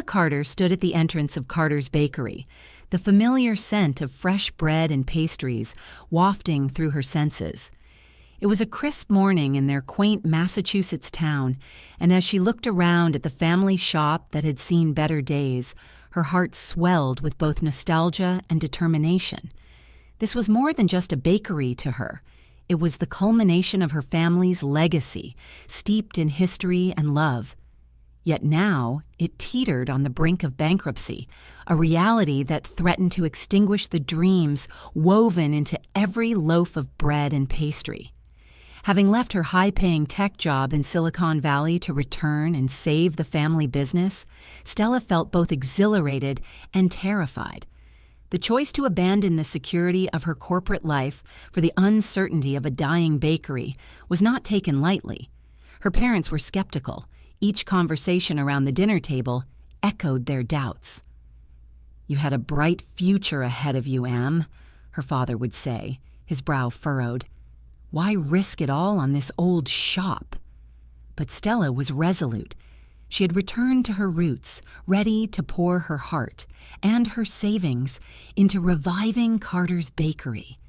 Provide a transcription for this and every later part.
Carter stood at the entrance of Carter's Bakery, the familiar scent of fresh bread and pastries wafting through her senses. It was a crisp morning in their quaint Massachusetts town, and as she looked around at the family shop that had seen better days, her heart swelled with both nostalgia and determination. This was more than just a bakery to her. It was the culmination of her family's legacy, steeped in history and love. Yet now, it teetered on the brink of bankruptcy, a reality that threatened to extinguish the dreams woven into every loaf of bread and pastry. Having left her high-paying tech job in Silicon Valley to return and save the family business, Stella felt both exhilarated and terrified. The choice to abandon the security of her corporate life for the uncertainty of a dying bakery was not taken lightly. Her parents were skeptical. Each conversation around the dinner table echoed their doubts. "You had a bright future ahead of you, Em," her father would say, his brow furrowed. "Why risk it all on this old shop?" But Stella was resolute. She had returned to her roots, ready to pour her heart and her savings into reviving Carter's Bakery.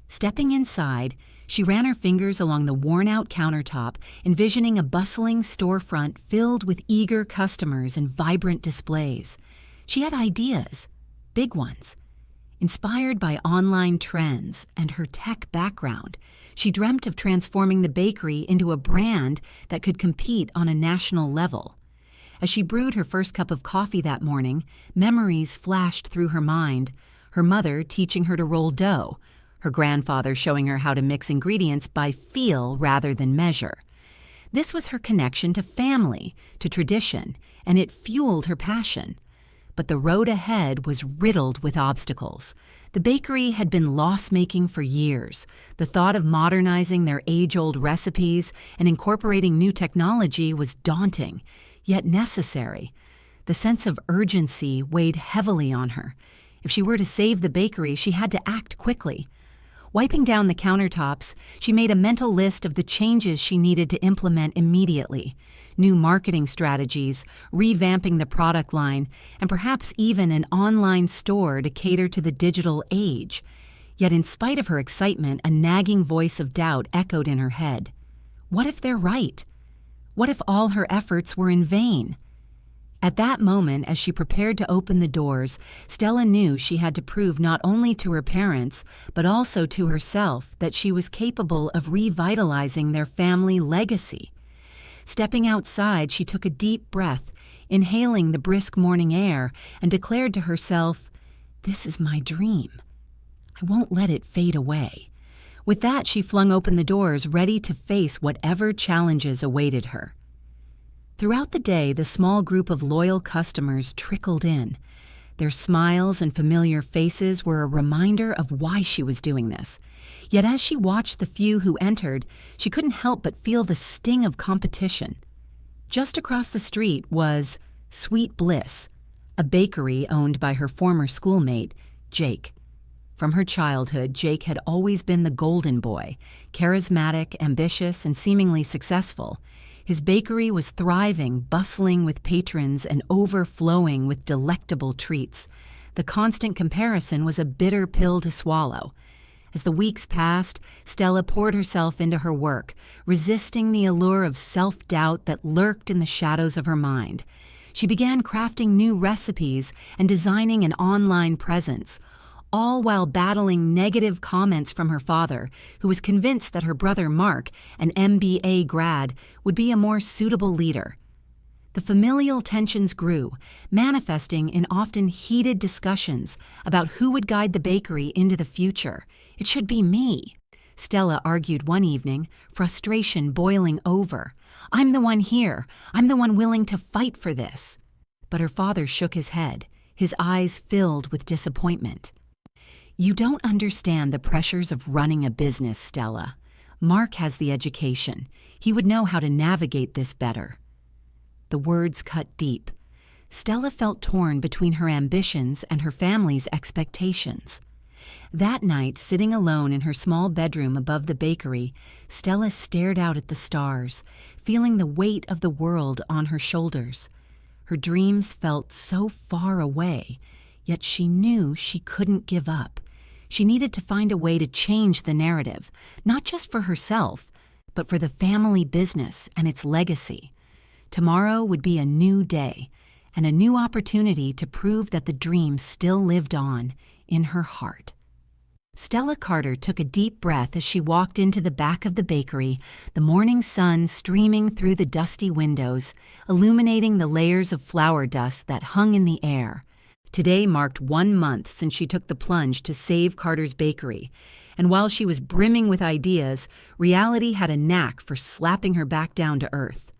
Stepping inside, she ran her fingers along the worn-out countertop, envisioning a bustling storefront filled with eager customers and vibrant displays. She had ideas, big ones. Inspired by online trends and her tech background, she dreamt of transforming the bakery into a brand that could compete on a national level. As she brewed her first cup of coffee that morning, memories flashed through her mind, her mother teaching her to roll dough, her grandfather showing her how to mix ingredients by feel rather than measure. This was her connection to family, to tradition, and it fueled her passion. But the road ahead was riddled with obstacles. The bakery had been loss-making for years. The thought of modernizing their age-old recipes and incorporating new technology was daunting, yet necessary. The sense of urgency weighed heavily on her. If she were to save the bakery, she had to act quickly. Wiping down the countertops, she made a mental list of the changes she needed to implement immediately. New marketing strategies, revamping the product line, and perhaps even an online store to cater to the digital age. Yet in spite of her excitement, a nagging voice of doubt echoed in her head. What if they're right? What if all her efforts were in vain? At that moment, as she prepared to open the doors, Stella knew she had to prove not only to her parents, but also to herself that she was capable of revitalizing their family legacy. Stepping outside, she took a deep breath, inhaling the brisk morning air, and declared to herself, "This is my dream. I won't let it fade away." With that, she flung open the doors, ready to face whatever challenges awaited her. Throughout the day, the small group of loyal customers trickled in. Their smiles and familiar faces were a reminder of why she was doing this. Yet as she watched the few who entered, she couldn't help but feel the sting of competition. Just across the street was Sweet Bliss, a bakery owned by her former schoolmate, Jake. From her childhood, Jake had always been the golden boy, charismatic, ambitious, and seemingly successful. His bakery was thriving, bustling with patrons and overflowing with delectable treats. The constant comparison was a bitter pill to swallow. As the weeks passed, Stella poured herself into her work, resisting the allure of self-doubt that lurked in the shadows of her mind. She began crafting new recipes and designing an online presence, all while battling negative comments from her father, who was convinced that her brother Mark, an MBA grad, would be a more suitable leader. The familial tensions grew, manifesting in often heated discussions about who would guide the bakery into the future. "It should be me," Stella argued one evening, frustration boiling over. "I'm the one here. I'm the one willing to fight for this." But her father shook his head, his eyes filled with disappointment. "You don't understand the pressures of running a business, Stella. Mark has the education. He would know how to navigate this better." The words cut deep. Stella felt torn between her ambitions and her family's expectations. That night, sitting alone in her small bedroom above the bakery, Stella stared out at the stars, feeling the weight of the world on her shoulders. Her dreams felt so far away, yet she knew she couldn't give up. She needed to find a way to change the narrative, not just for herself, but for the family business and its legacy. Tomorrow would be a new day and a new opportunity to prove that the dream still lived on in her heart. Stella Carter took a deep breath as she walked into the back of the bakery, the morning sun streaming through the dusty windows, illuminating the layers of flour dust that hung in the air. Today marked 1 month since she took the plunge to save Carter's bakery, and while she was brimming with ideas, reality had a knack for slapping her back down to earth.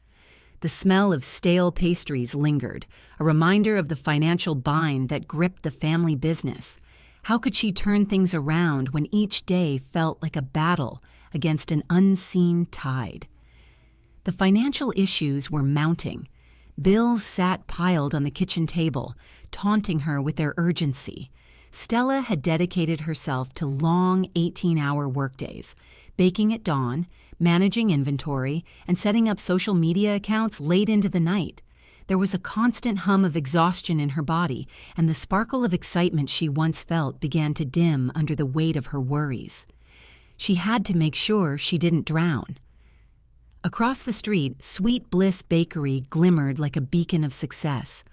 The smell of stale pastries lingered, a reminder of the financial bind that gripped the family business. How could she turn things around when each day felt like a battle against an unseen tide? The financial issues were mounting. Bills sat piled on the kitchen table, taunting her with their urgency. Stella had dedicated herself to long 18-hour workdays, baking at dawn, managing inventory, and setting up social media accounts late into the night. There was a constant hum of exhaustion in her body, and the sparkle of excitement she once felt began to dim under the weight of her worries. She had to make sure she didn't drown. Across the street, Sweet Bliss Bakery glimmered like a beacon of success.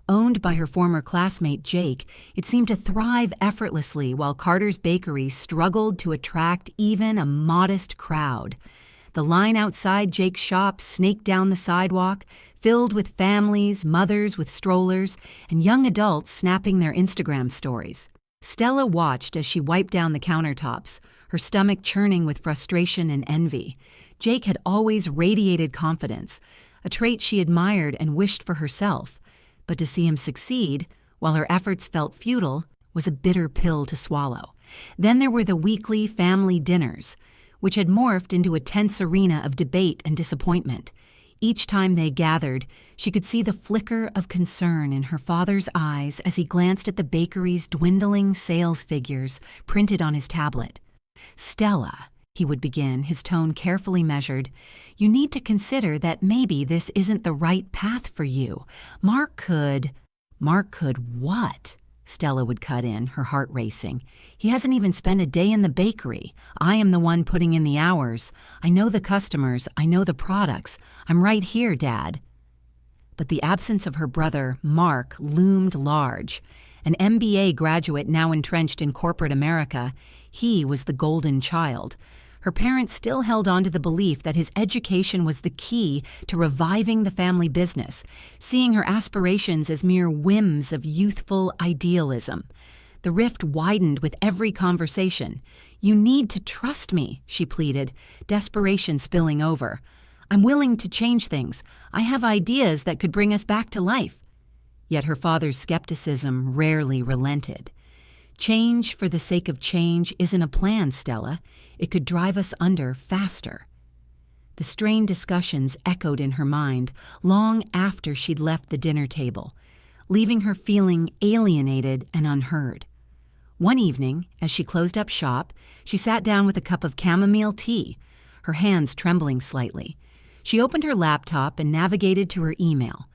Owned by her former classmate Jake, it seemed to thrive effortlessly while Carter's Bakery struggled to attract even a modest crowd. The line outside Jake's shop snaked down the sidewalk, filled with families, mothers with strollers, and young adults snapping their Instagram stories. Stella watched as she wiped down the countertops, her stomach churning with frustration and envy. Jake had always radiated confidence, a trait she admired and wished for herself. But to see him succeed, while her efforts felt futile, was a bitter pill to swallow. Then there were the weekly family dinners, which had morphed into a tense arena of debate and disappointment. Each time they gathered, she could see the flicker of concern in her father's eyes as he glanced at the bakery's dwindling sales figures printed on his tablet. "Stella," he would begin, his tone carefully measured, "you need to consider that maybe this isn't the right path for you. Mark could what?" Stella would cut in, her heart racing. "He hasn't even spent a day in the bakery. I am the one putting in the hours. I know the customers. I know the products. I'm right here, Dad." But the absence of her brother, Mark, loomed large. An MBA graduate now entrenched in corporate America, he was the golden child. Her parents still held on to the belief that his education was the key to reviving the family business, seeing her aspirations as mere whims of youthful idealism. The rift widened with every conversation. "You need to trust me," she pleaded, desperation spilling over. "I'm willing to change things. I have ideas that could bring us back to life." Yet her father's skepticism rarely relented. "Change for the sake of change isn't a plan, Stella. It could drive us under faster." The strained discussions echoed in her mind long after she'd left the dinner table, leaving her feeling alienated and unheard. One evening, as she closed up shop, she sat down with a cup of chamomile tea, her hands trembling slightly. She opened her laptop and navigated to her email.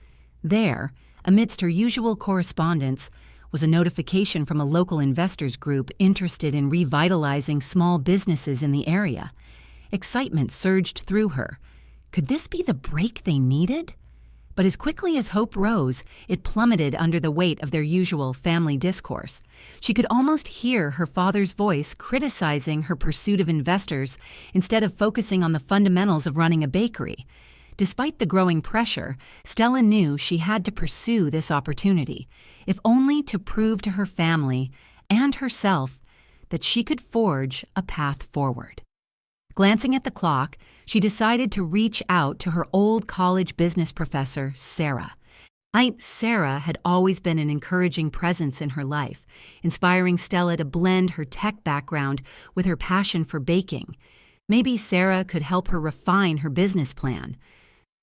There, amidst her usual correspondence, was a notification from a local investors group interested in revitalizing small businesses in the area. Excitement surged through her. Could this be the break they needed? But as quickly as hope rose, it plummeted under the weight of their usual family discourse. She could almost hear her father's voice criticizing her pursuit of investors instead of focusing on the fundamentals of running a bakery. Despite the growing pressure, Stella knew she had to pursue this opportunity, if only to prove to her family and herself that she could forge a path forward. Glancing at the clock, she decided to reach out to her old college business professor, Sarah. Sarah had always been an encouraging presence in her life, inspiring Stella to blend her tech background with her passion for baking. Maybe Sarah could help her refine her business plan.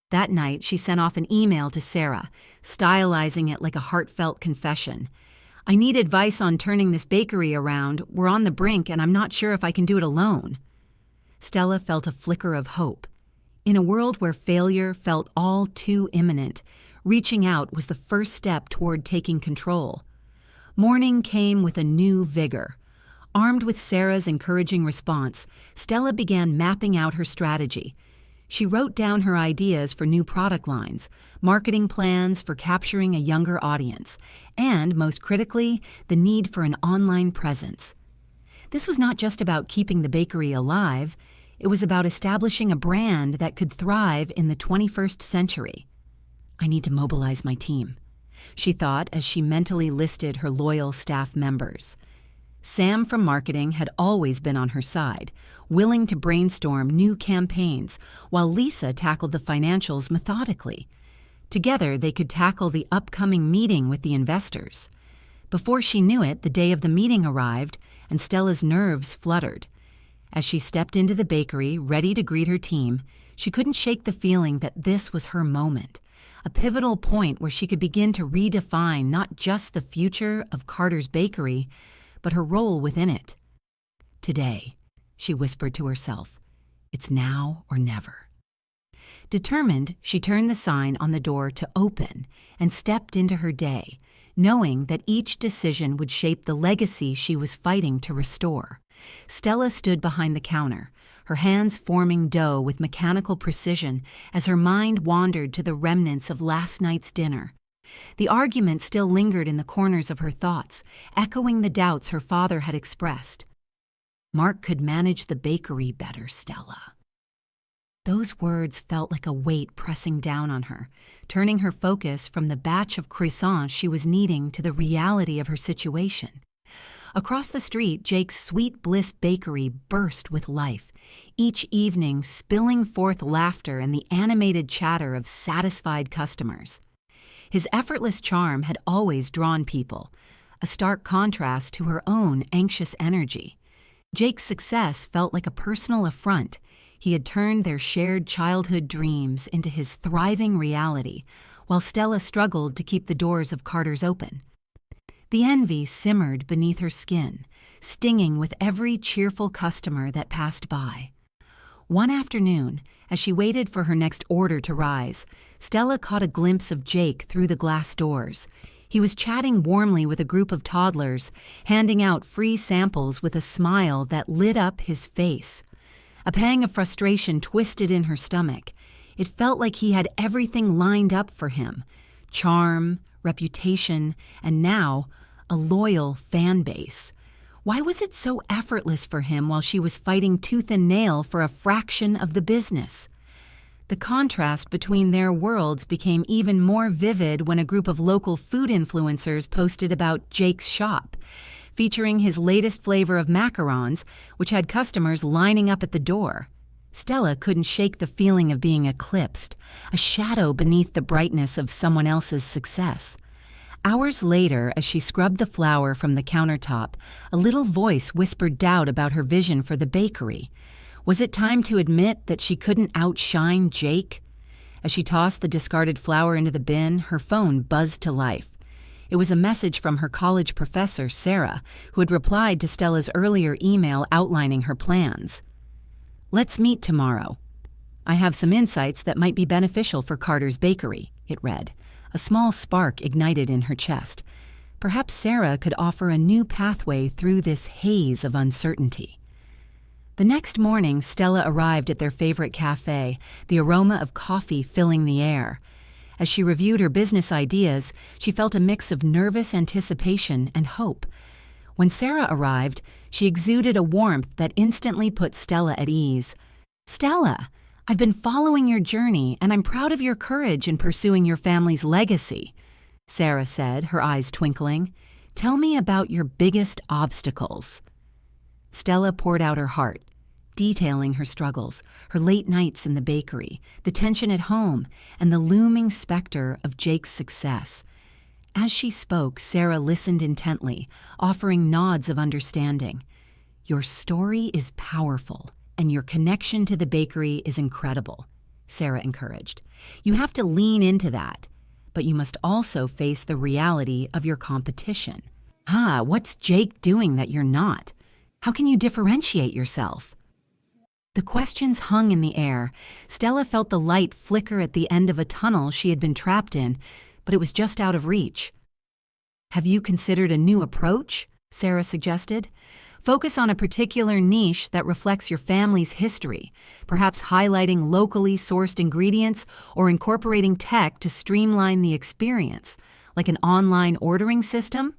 That night, she sent off an email to Sarah, stylizing it like a heartfelt confession. "I need advice on turning this bakery around. We're on the brink, and I'm not sure if I can do it alone." Stella felt a flicker of hope. In a world where failure felt all too imminent, Reaching out was the first step toward taking control. Morning came with a new vigor. Armed with Sarah's encouraging response, Stella began mapping out her strategy. She wrote down her ideas for new product lines, marketing plans for capturing a younger audience, and, most critically, the need for an online presence. This was not just about keeping the bakery alive, it was about establishing a brand that could thrive in the 21st century. I need to mobilize my team, she thought as she mentally listed her loyal staff members. Sam from marketing had always been on her side, willing to brainstorm new campaigns, while Lisa tackled the financials methodically. Together, they could tackle the upcoming meeting with the investors. Before she knew it, the day of the meeting arrived, and Stella's nerves fluttered. As she stepped into the bakery, ready to greet her team, she couldn't shake the feeling that this was her moment, a pivotal point where she could begin to redefine not just the future of Carter's Bakery, but her role within it. Today, she whispered to herself, it's now or never. Determined, she turned the sign on the door to open and stepped into her day, knowing that each decision would shape the legacy she was fighting to restore. Stella stood behind the counter, her hands forming dough with mechanical precision as her mind wandered to the remnants of last night's dinner. The argument still lingered in the corners of her thoughts, echoing the doubts her father had expressed. Mark could manage the bakery better, Stella. Those words felt like a weight pressing down on her, turning her focus from the batch of croissants she was kneading to the reality of her situation. Across the street, Jake's Sweet Bliss Bakery burst with life, each evening spilling forth laughter and the animated chatter of satisfied customers. His effortless charm had always drawn people, a stark contrast to her own anxious energy. Jake's success felt like a personal affront. He had turned their shared childhood dreams into his thriving reality, while Stella struggled to keep the doors of Carter's open. The envy simmered beneath her skin, stinging with every cheerful customer that passed by. One afternoon, as she waited for her next order to rise, Stella caught a glimpse of Jake through the glass doors. He was chatting warmly with a group of toddlers, handing out free samples with a smile that lit up his face. A pang of frustration twisted in her stomach. It felt like he had everything lined up for him: charm, reputation, and now a loyal fan base. Why was it so effortless for him while she was fighting tooth and nail for a fraction of the business? The contrast between their worlds became even more vivid when a group of local food influencers posted about Jake's shop, featuring his latest flavor of macarons, which had customers lining up at the door. Stella couldn't shake the feeling of being eclipsed, a shadow beneath the brightness of someone else's success. Hours later, as she scrubbed the flour from the countertop, a little voice whispered doubt about her vision for the bakery. Was it time to admit that she couldn't outshine Jake? As she tossed the discarded flour into the bin, her phone buzzed to life. It was a message from her college professor, Sarah, who had replied to Stella's earlier email outlining her plans. "Let's meet tomorrow. I have some insights that might be beneficial for Carter's Bakery," it read. A small spark ignited in her chest. Perhaps Sarah could offer a new pathway through this haze of uncertainty. The next morning, Stella arrived at their favorite cafe, the aroma of coffee filling the air. As she reviewed her business ideas, she felt a mix of nervous anticipation and hope. When Sarah arrived, she exuded a warmth that instantly put Stella at ease. "Stella, I've been following your journey, and I'm proud of your courage in pursuing your family's legacy," Sarah said, her eyes twinkling. "Tell me about your biggest obstacles." Stella poured out her heart, detailing her struggles, her late nights in the bakery, the tension at home, and the looming specter of Jake's success. As she spoke, Sarah listened intently, offering nods of understanding. "Your story is powerful, and your connection to the bakery is incredible," Sarah encouraged. "You have to lean into that, but you must also face the reality of your competition. What's Jake doing that you're not? How can you differentiate yourself?" The questions hung in the air. Stella felt the light flicker at the end of a tunnel she had been trapped in, but it was just out of reach. "Have you considered a new approach?" Sarah suggested. "Focus on a particular niche that reflects your family's history, perhaps highlighting locally sourced ingredients or incorporating tech to streamline the experience, like an online ordering system."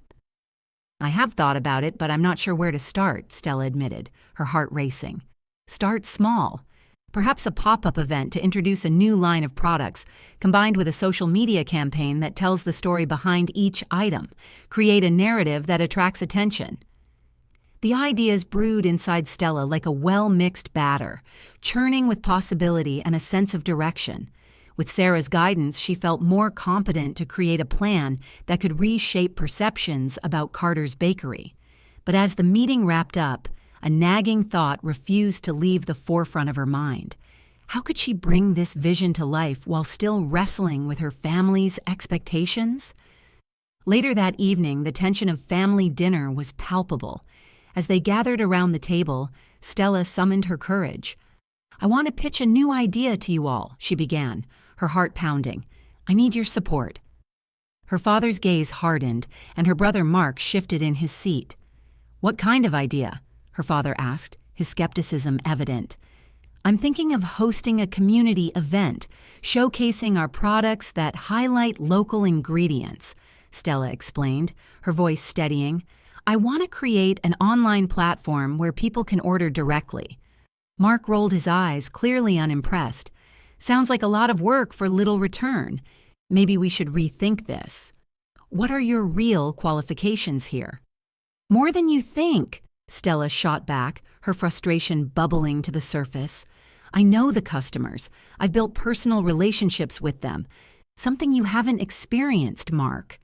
"I have thought about it, but I'm not sure where to start," Stella admitted, her heart racing. "Start small. Perhaps a pop-up event to introduce a new line of products, combined with a social media campaign that tells the story behind each item. Create a narrative that attracts attention." The ideas brewed inside Stella like a well-mixed batter, churning with possibility and a sense of direction. With Sarah's guidance, she felt more competent to create a plan that could reshape perceptions about Carter's Bakery. But as the meeting wrapped up, a nagging thought refused to leave the forefront of her mind. How could she bring this vision to life while still wrestling with her family's expectations? Later that evening, the tension of family dinner was palpable. As they gathered around the table, Stella summoned her courage. "I want to pitch a new idea to you all," she began, her heart pounding. "I need your support." Her father's gaze hardened, and her brother Mark shifted in his seat. "What kind of idea?" her father asked, his skepticism evident. "I'm thinking of hosting a community event, showcasing our products that highlight local ingredients," Stella explained, her voice steadying. "I want to create an online platform where people can order directly." Mark rolled his eyes, clearly unimpressed. "Sounds like a lot of work for little return. Maybe we should rethink this. What are your real qualifications here?" "More than you think," Stella shot back, her frustration bubbling to the surface. "I know the customers. I've built personal relationships with them. Something you haven't experienced, Mark."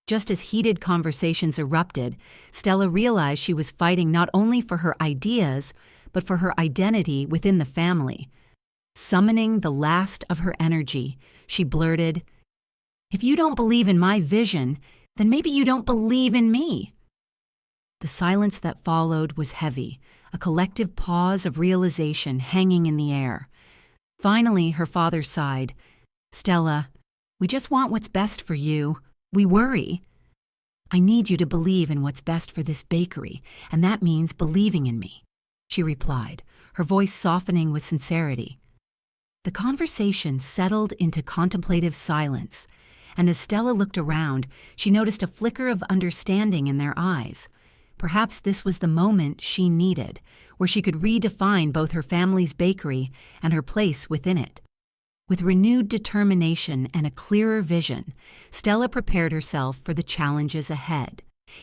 Just as heated conversations erupted, Stella realized she was fighting not only for her ideas, but for her identity within the family. Summoning the last of her energy, she blurted, "If you don't believe in my vision, then maybe you don't believe in me." The silence that followed was heavy, a collective pause of realization hanging in the air. Finally, her father sighed. "Stella, we just want what's best for you. We worry." "I need you to believe in what's best for this bakery, and that means believing in me," she replied, her voice softening with sincerity. The conversation settled into contemplative silence, and as Stella looked around, she noticed a flicker of understanding in their eyes. Perhaps this was the moment she needed, where she could redefine both her family's bakery and her place within it. With renewed determination and a clearer vision, Stella prepared herself for the challenges ahead.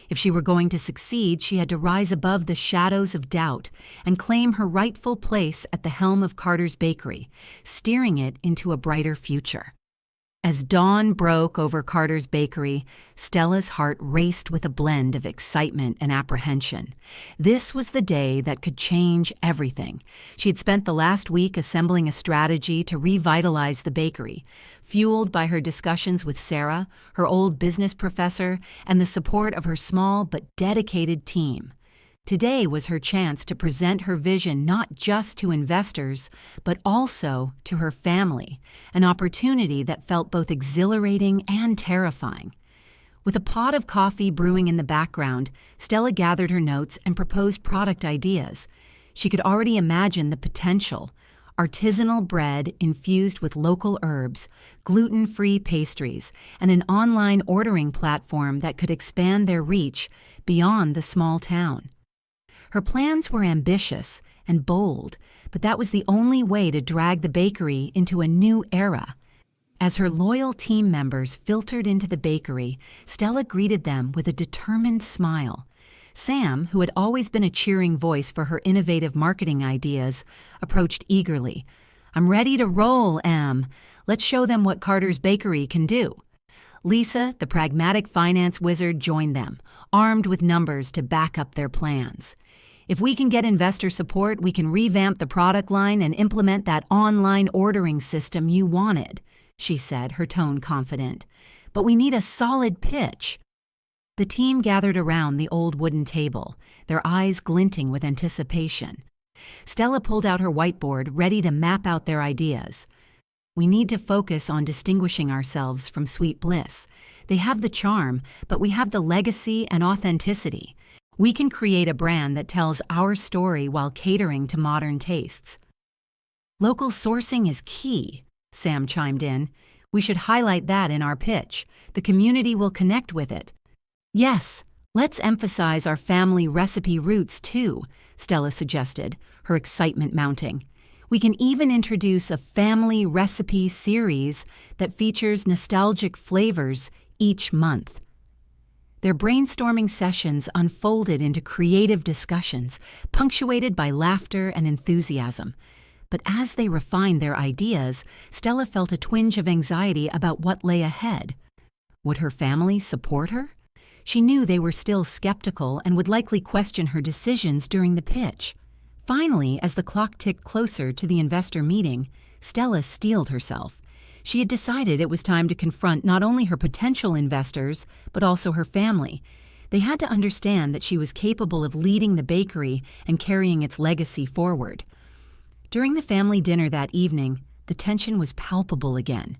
If she were going to succeed, she had to rise above the shadows of doubt and claim her rightful place at the helm of Carter's Bakery, steering it into a brighter future. As dawn broke over Carter's Bakery, Stella's heart raced with a blend of excitement and apprehension. This was the day that could change everything. She had spent the last week assembling a strategy to revitalize the bakery, fueled by her discussions with Sarah, her old business professor, and the support of her small but dedicated team. Today was her chance to present her vision not just to investors, but also to her family, an opportunity that felt both exhilarating and terrifying. With a pot of coffee brewing in the background, Stella gathered her notes and proposed product ideas. She could already imagine the potential: artisanal bread infused with local herbs, gluten-free pastries, and an online ordering platform that could expand their reach beyond the small town. Her plans were ambitious and bold, but that was the only way to drag the bakery into a new era. As her loyal team members filtered into the bakery, Stella greeted them with a determined smile. Sam, who had always been a cheering voice for her innovative marketing ideas, approached eagerly. "I'm ready to roll, Em. Let's show them what Carter's Bakery can do." Lisa, the pragmatic finance wizard, joined them, armed with numbers to back up their plans. "If we can get investor support, we can revamp the product line and implement that online ordering system you wanted," she said, her tone confident. "But we need a solid pitch." The team gathered around the old wooden table, their eyes glinting with anticipation. Stella pulled out her whiteboard, ready to map out their ideas. We need to focus on distinguishing ourselves from Sweet Bliss. They have the charm, but we have the legacy and authenticity. We can create a brand that tells our story while catering to modern tastes. Local sourcing is key, Sam chimed in. We should highlight that in our pitch. The community will connect with it. Yes, let's emphasize our family recipe roots too, Stella suggested, her excitement mounting. We can even introduce a family recipe series that features nostalgic flavors each month. Their brainstorming sessions unfolded into creative discussions, punctuated by laughter and enthusiasm. But as they refined their ideas, Stella felt a twinge of anxiety about what lay ahead. Would her family support her? She knew they were still skeptical and would likely question her decisions during the pitch. Finally, as the clock ticked closer to the investor meeting, Stella steeled herself. She had decided it was time to confront not only her potential investors, but also her family. They had to understand that she was capable of leading the bakery and carrying its legacy forward. During the family dinner that evening, the tension was palpable again.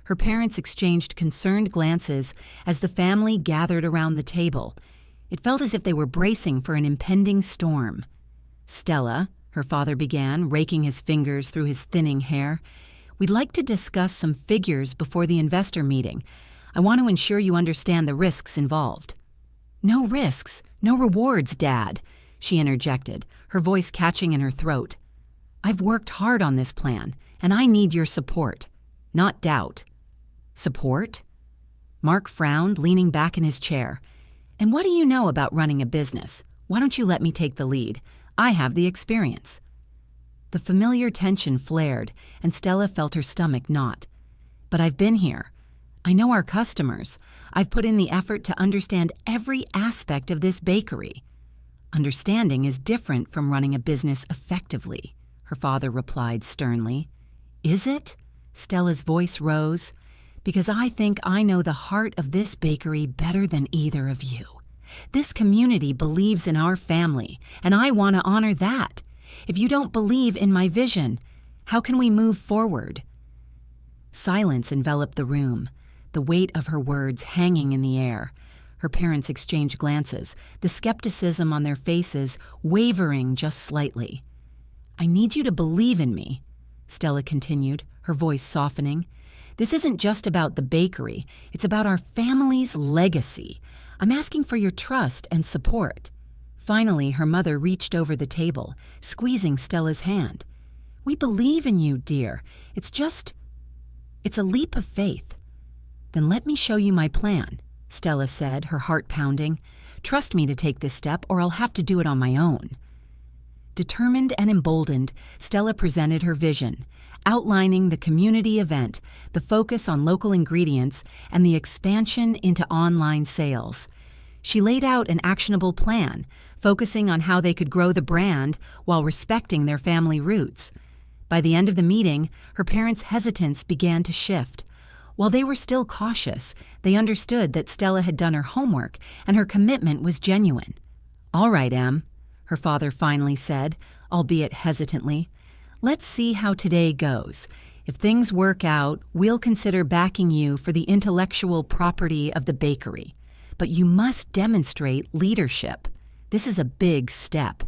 Her parents exchanged concerned glances as the family gathered around the table. It felt as if they were bracing for an impending storm. Stella, her father began, raking his fingers through his thinning hair, we'd like to discuss some figures before the investor meeting. I want to ensure you understand the risks involved. No risks, no rewards, Dad, she interjected, her voice catching in her throat. I've worked hard on this plan, and I need your support, not doubt. Support? Mark frowned, leaning back in his chair. And what do you know about running a business? Why don't you let me take the lead? I have the experience. The familiar tension flared, and Stella felt her stomach knot. But I've been here. I know our customers. I've put in the effort to understand every aspect of this bakery. Understanding is different from running a business effectively, her father replied sternly. Is it? Stella's voice rose. Because I think I know the heart of this bakery better than either of you. This community believes in our family, and I want to honor that. If you don't believe in my vision, how can we move forward? Silence enveloped the room, the weight of her words hanging in the air. Her parents exchanged glances, the skepticism on their faces wavering just slightly. I need you to believe in me, Stella continued, her voice softening. This isn't just about the bakery, it's about our family's legacy. I'm asking for your trust and support. Finally, her mother reached over the table, squeezing Stella's hand. We believe in you, dear. It's a leap of faith. Then let me show you my plan, Stella said, her heart pounding. Trust me to take this step, or I'll have to do it on my own. Determined and emboldened, Stella presented her vision, outlining the community event, the focus on local ingredients, and the expansion into online sales. She laid out an actionable plan, focusing on how they could grow the brand while respecting their family roots. By the end of the meeting, her parents' hesitance began to shift. While they were still cautious, they understood that Stella had done her homework and her commitment was genuine. All right, Em, her father finally said, albeit hesitantly. Let's see how today goes. If things work out, we'll consider backing you for the intellectual property of the bakery. But you must demonstrate leadership. This is a big step.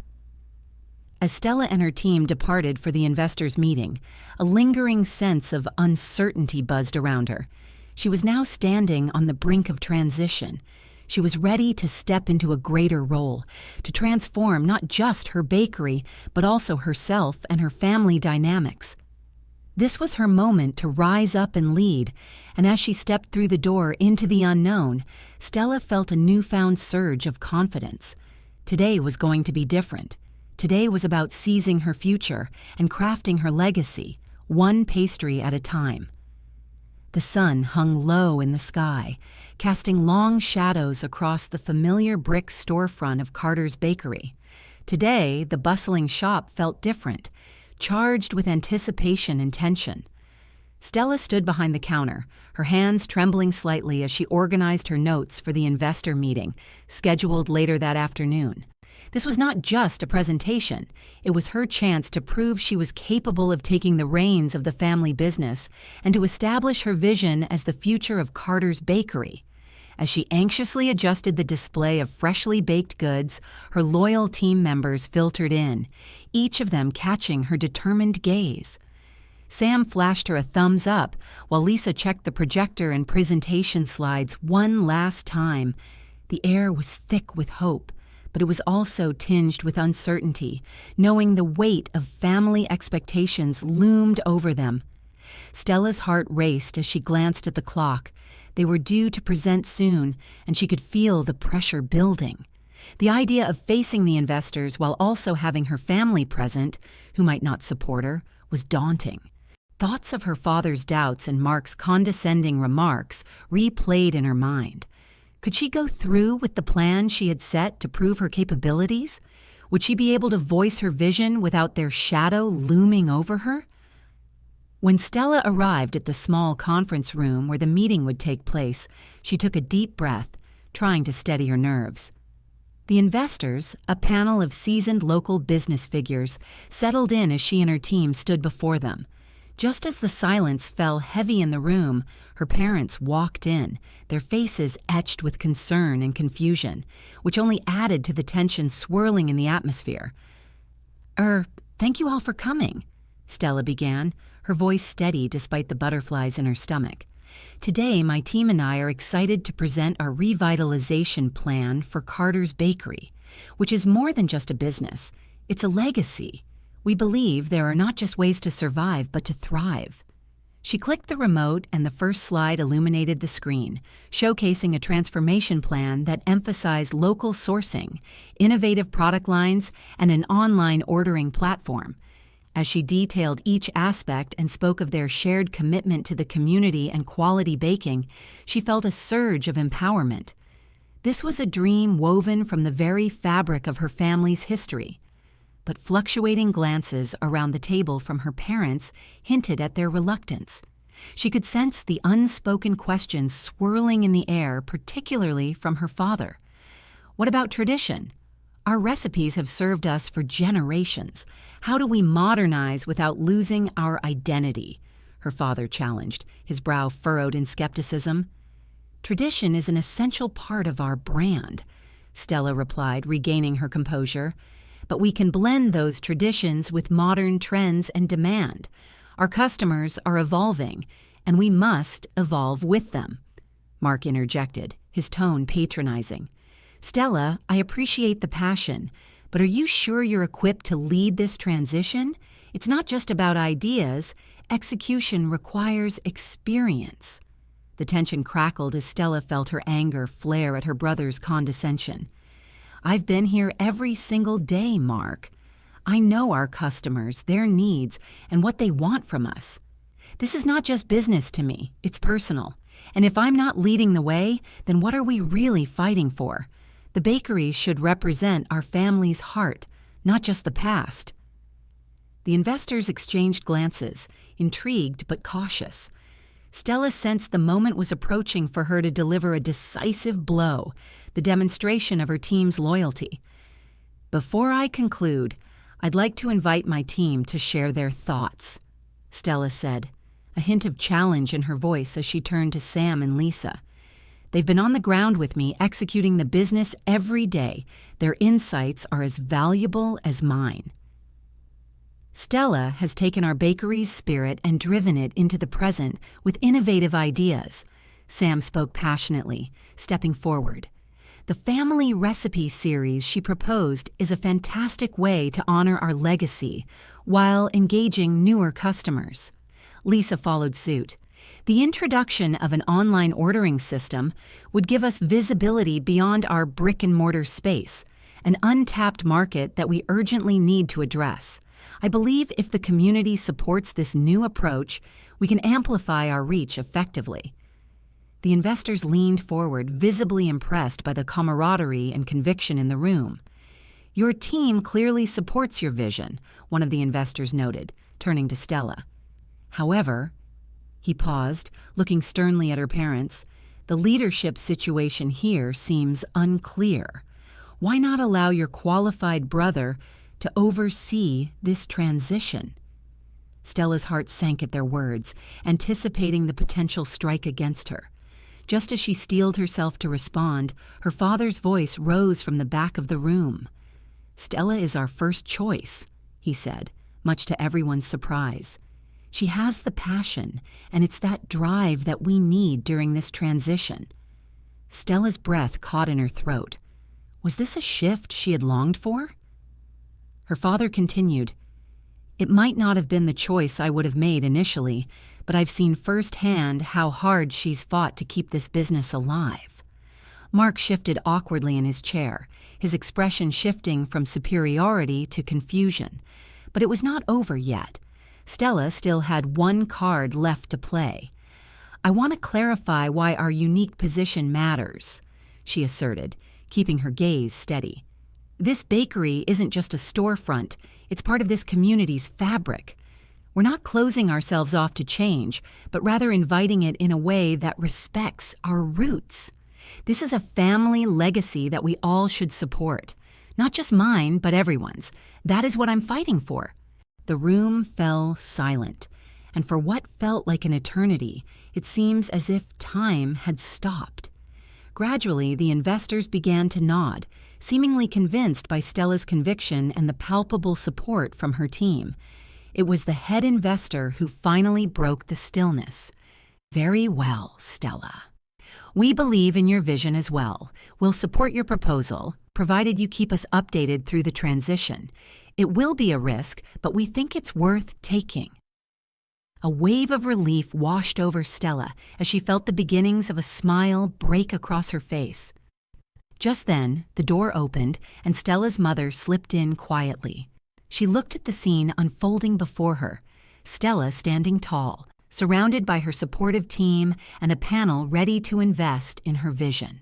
As Stella and her team departed for the investors' meeting, a lingering sense of uncertainty buzzed around her. She was now standing on the brink of transition. She was ready to step into a greater role, to transform not just her bakery, but also herself and her family dynamics. This was her moment to rise up and lead, and as she stepped through the door into the unknown, Stella felt a newfound surge of confidence. Today was going to be different. Today was about seizing her future and crafting her legacy, one pastry at a time. The sun hung low in the sky, casting long shadows across the familiar brick storefront of Carter's Bakery. Today, the bustling shop felt different, charged with anticipation and tension. Stella stood behind the counter, her hands trembling slightly as she organized her notes for the investor meeting, scheduled later that afternoon. This was not just a presentation. It was her chance to prove she was capable of taking the reins of the family business and to establish her vision as the future of Carter's Bakery. As she anxiously adjusted the display of freshly baked goods, her loyal team members filtered in, each of them catching her determined gaze. Sam flashed her a thumbs up, while Lisa checked the projector and presentation slides one last time. The air was thick with hope, but it was also tinged with uncertainty, knowing the weight of family expectations loomed over them. Stella's heart raced as she glanced at the clock. They were due to present soon, and she could feel the pressure building. The idea of facing the investors while also having her family present, who might not support her, was daunting. Thoughts of her father's doubts and Mark's condescending remarks replayed in her mind. Could she go through with the plan she had set to prove her capabilities? Would she be able to voice her vision without their shadow looming over her? When Stella arrived at the small conference room where the meeting would take place, she took a deep breath, trying to steady her nerves. The investors, a panel of seasoned local business figures, settled in as she and her team stood before them. Just as the silence fell heavy in the room, her parents walked in, their faces etched with concern and confusion, which only added to the tension swirling in the atmosphere. Thank you all for coming," Stella began, her voice steady despite the butterflies in her stomach. "Today, my team and I are excited to present our revitalization plan for Carter's Bakery, which is more than just a business. It's a legacy. We believe there are not just ways to survive, but to thrive." She clicked the remote and the first slide illuminated the screen, showcasing a transformation plan that emphasized local sourcing, innovative product lines, and an online ordering platform. As she detailed each aspect and spoke of their shared commitment to the community and quality baking, she felt a surge of empowerment. This was a dream woven from the very fabric of her family's history. But fluctuating glances around the table from her parents hinted at their reluctance. She could sense the unspoken questions swirling in the air, particularly from her father. What about tradition? Our recipes have served us for generations. How do we modernize without losing our identity? Her father challenged, his brow furrowed in skepticism. Tradition is an essential part of our brand, Stella replied, regaining her composure. But we can blend those traditions with modern trends and demand. Our customers are evolving, and we must evolve with them. Mark interjected, his tone patronizing. Stella, I appreciate the passion, but are you sure you're equipped to lead this transition? It's not just about ideas. Execution requires experience. The tension crackled as Stella felt her anger flare at her brother's condescension. I've been here every single day, Mark. I know our customers, their needs, and what they want from us. This is not just business to me, it's personal. And if I'm not leading the way, then what are we really fighting for? The bakery should represent our family's heart, not just the past. The investors exchanged glances, intrigued but cautious. Stella sensed the moment was approaching for her to deliver a decisive blow, the demonstration of her team's loyalty. Before I conclude, I'd like to invite my team to share their thoughts, Stella said, a hint of challenge in her voice as she turned to Sam and Lisa. They've been on the ground with me, executing the business every day. Their insights are as valuable as mine. Stella has taken our bakery's spirit and driven it into the present with innovative ideas, Sam spoke passionately, stepping forward. The family recipe series she proposed is a fantastic way to honor our legacy while engaging newer customers. Lisa followed suit. The introduction of an online ordering system would give us visibility beyond our brick-and-mortar space, an untapped market that we urgently need to address. I believe if the community supports this new approach, we can amplify our reach effectively. The investors leaned forward, visibly impressed by the camaraderie and conviction in the room. Your team clearly supports your vision, one of the investors noted, turning to Stella. However, he paused, looking sternly at her parents, the leadership situation here seems unclear. Why not allow your qualified brother to oversee this transition?" Stella's heart sank at their words, anticipating the potential strike against her. Just as she steeled herself to respond, her father's voice rose from the back of the room. "Stella is our first choice," he said, much to everyone's surprise. "She has the passion, and it's that drive that we need during this transition." Stella's breath caught in her throat. Was this a shift she had longed for? Her father continued, "It might not have been the choice I would have made initially, but I've seen firsthand how hard she's fought to keep this business alive." Mark shifted awkwardly in his chair, his expression shifting from superiority to confusion. But it was not over yet. Stella still had one card left to play. "I want to clarify why our unique position matters," she asserted, keeping her gaze steady. "This bakery isn't just a storefront, it's part of this community's fabric. We're not closing ourselves off to change, but rather inviting it in a way that respects our roots. This is a family legacy that we all should support. Not just mine, but everyone's. That is what I'm fighting for." The room fell silent, and for what felt like an eternity, it seems as if time had stopped. Gradually, the investors began to nod, seemingly convinced by Stella's conviction and the palpable support from her team. It was the head investor who finally broke the stillness. "Very well, Stella. We believe in your vision as well. We'll support your proposal, provided you keep us updated through the transition. It will be a risk, but we think it's worth taking." A wave of relief washed over Stella as she felt the beginnings of a smile break across her face. Just then, the door opened and Stella's mother slipped in quietly. She looked at the scene unfolding before her, Stella standing tall, surrounded by her supportive team and a panel ready to invest in her vision.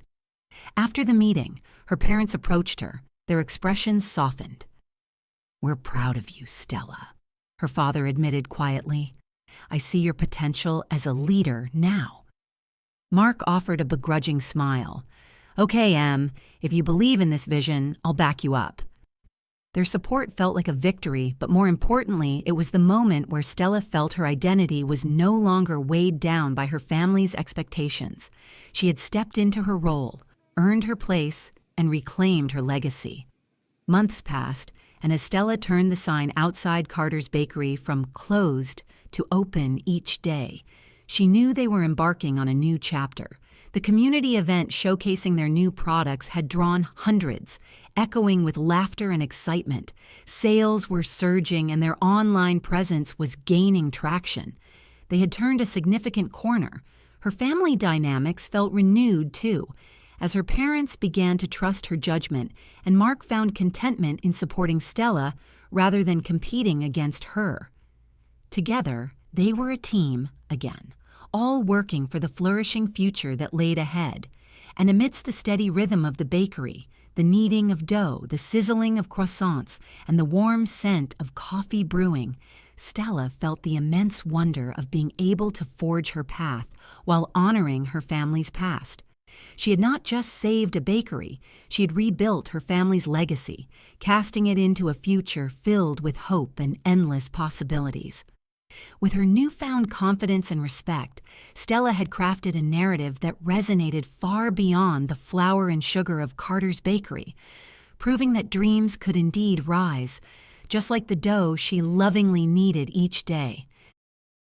After the meeting, her parents approached her, their expressions softened. "We're proud of you, Stella," her father admitted quietly. "I see your potential as a leader now." Mark offered a begrudging smile. "Okay, Em, if you believe in this vision, I'll back you up." Their support felt like a victory, but more importantly, it was the moment where Stella felt her identity was no longer weighed down by her family's expectations. She had stepped into her role, earned her place, and reclaimed her legacy. Months passed, and as Stella turned the sign outside Carter's bakery from closed to open each day, she knew they were embarking on a new chapter. The community event showcasing their new products had drawn hundreds, echoing with laughter and excitement. Sales were surging and their online presence was gaining traction. They had turned a significant corner. Her family dynamics felt renewed, too, as her parents began to trust her judgment, and Mark found contentment in supporting Stella rather than competing against her. Together, they were a team again, all working for the flourishing future that laid ahead. And amidst the steady rhythm of the bakery, the kneading of dough, the sizzling of croissants, and the warm scent of coffee brewing, Stella felt the immense wonder of being able to forge her path while honoring her family's past. She had not just saved a bakery, she had rebuilt her family's legacy, casting it into a future filled with hope and endless possibilities. With her newfound confidence and respect, Stella had crafted a narrative that resonated far beyond the flour and sugar of Carter's bakery, proving that dreams could indeed rise, just like the dough she lovingly kneaded each day.